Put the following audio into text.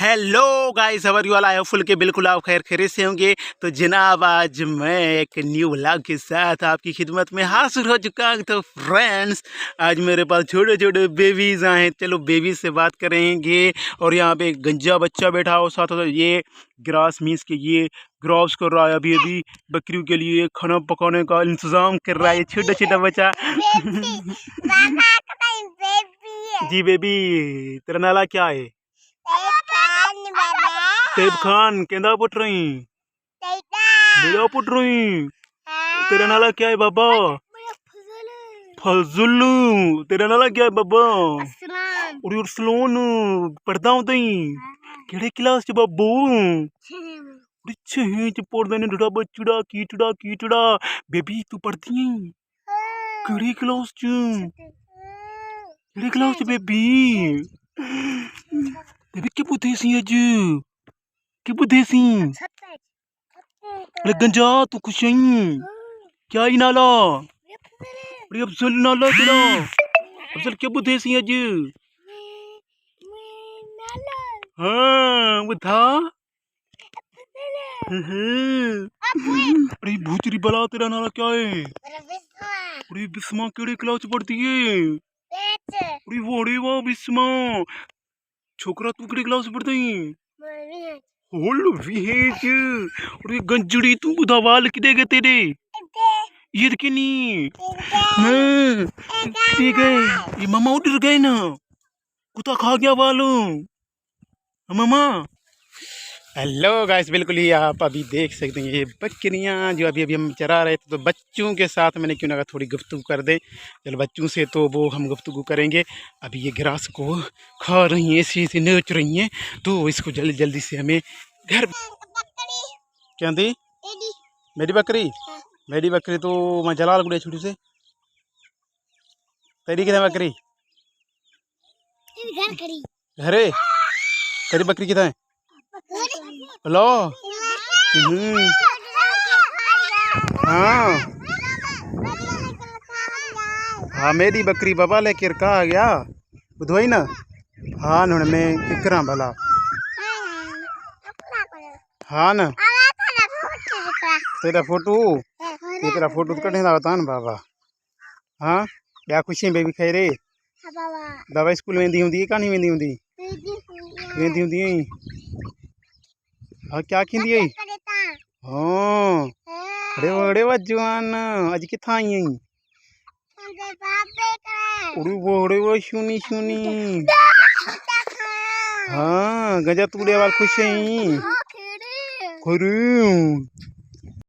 Hello guys, how are you all, I full के बिल्कुल आप खैर खैरियत से होंगे। तो जनाब आज मैं एक न्यू व्लॉग के साथ आपकी खिदमत में हाजिर हो चुका हूँ। तो फ्रेंड्स, आज मेरे पास छोटे छोटे बेबीज़ आए हैं। चलो बेबी से बात करेंगे। और यहाँ पे एक गंजा बच्चा बैठा हो साथ, ये ग्रास मीन्स के ये ग्रॉस कर रहा है। अभी अभी बकरियों के लिए खाना पकाने का इंतज़ाम कर रहा है ये छोटा छोटा बच्चा। जी बेबी, तेरा नाला क्या है? तैयब खान। केंदा पुट रही? मेरा पुट रही। तेरा नाला क्या है बाबा? फजलू। तेरा नाला क्या है बाबा? और अरसलान। पढ़दा हूं तई केड़े क्लास च बाबू? छें च पढ़दा ने डड़ा बचड़ा कीचड़ा कीचड़ा। बेबी तू पढ़दी है केड़ी क्लास च? केड़ी क्लास च बेबी? बेबी के पुथे सी अज? के पुथे सी? अरे गंजा तू खुश है? क्या ही नाला? अरे अफजल नाला तेरा। अफजल क्या बुद्धे सी अज? हाँ वो था। अरे भूचरी बला, तेरा नाला क्या है? अरे बिस्मा केड़े क्लास पढ़ती है? अरे वाह बिस्मा। छोकरा तू केड़े क्लास पढ़ता है? होल विहेज। अरे गंजड़ी तू बुधा वाल किदे गए तेरे? ये किनी ठीक है। ये मामा उड़ गए ना, कुत्ता खा गया वालू मामा। हेलो गाइस, बिल्कुल ही आप अभी देख सकते हैं ये बकरियां जो अभी अभी हम चरा रहे थे। तो बच्चों के साथ मैंने क्यों ना कहा थोड़ी गुफ्तगू कर दे। चलो बच्चों से तो वो हम गुफ्तगू करेंगे। अभी ये ग्रास को खा रही हैं, इसी से नोच रही हैं। तो इसको जल्दी जल्दी से हमें घर क्या दी? मेरी बकरी? मेरी बकरी तो मैं जलाल गुड़े छुट्टी से। तेरी किधर बकरी? घरे। तेरी बकरी किधर है? हेलो। हाँ हाँ, मेरी बकरी बाबा लेके कहा गया बुधवाई ना। हाँ न मैं किकरा भला। हाँ न तेरा फोटो, ये तेरा फोटो तो कटे होता ना बाबा। हाँ क्या खुशी बेबी खाई रे? बाबा स्कूल वेंदी होंदी का नहीं वेंदी होंदी? वेंदी होंदी। हाँ क्या खींदी है? हाँ अरे बड़े जवान अज किथा आई है? अरे बड़े वो सुनी सुनी। हाँ गजा तूड़े वाल खुश है।